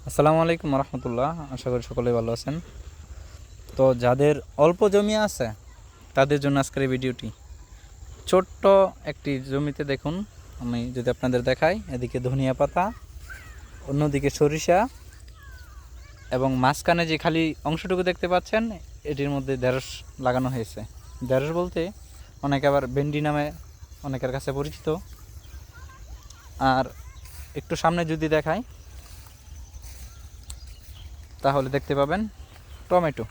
আসসালামু আলাইকুম রহমতুল্লাহ। আশা করি সকলেই ভালো আছেন। তো যাদের অল্প জমি আছে তাদের জন্য আজকের এই ভিডিওটি। ছোট্ট একটি জমিতে দেখুন, আমি যদি আপনাদের দেখাই, এদিকে ধনিয়া পাতা, অন্যদিকে সরিষা, এবং মাঝখানে যে খালি অংশটুকু দেখতে পাচ্ছেন এটির মধ্যে ঢেঁড়স লাগানো হয়েছে। ঢেঁড়স বলতে অনেকে আবার ভেন্ডি নামে অনেকের কাছে পরিচিত। আর একটু সামনে যদি দেখাই তাহলে দেখতে পাবেন টমেটো।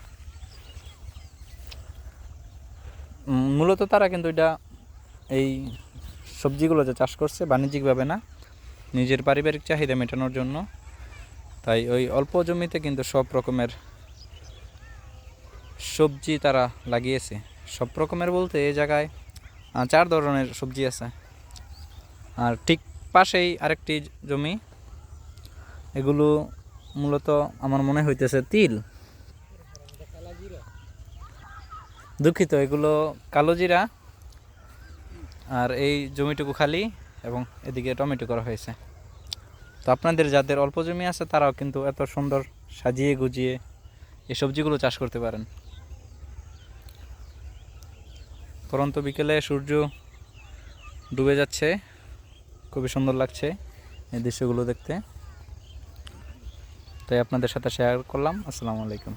মূলত তারা কিন্তু এটা এই সবজিগুলো যে চাষ করছে বাণিজ্যিকভাবে না, নিজের পারিবারিক চাহিদা মেটানোর জন্য। তাই ওই অল্প জমিতে কিন্তু সব রকমের সবজি তারা লাগিয়েছে। সব রকমের বলতে এই জায়গায় 4 ধরনের সবজি আছে। আর ঠিক পাশেই আরেকটি জমি, এগুলো মূলত আমার মনে হইতেছে তিল, দুঃখিত, এগুলো কালো জিরা। আর এই জমিটুকু খালি এবং এদিকে টমেটো করা হয়েছে। তো আপনাদের যাদের অল্প জমি আছে তারাও কিন্তু এত সুন্দর সাজিয়ে গুজিয়ে এই সবজিগুলো চাষ করতে পারেন। পরন্ত বিকেলে সূর্য ডুবে যাচ্ছে, খুবই সুন্দর লাগছে এই দৃশ্যগুলো দেখতে, তাই আপনাদের সাথে শেয়ার করলাম। আসসালামু আলাইকুম।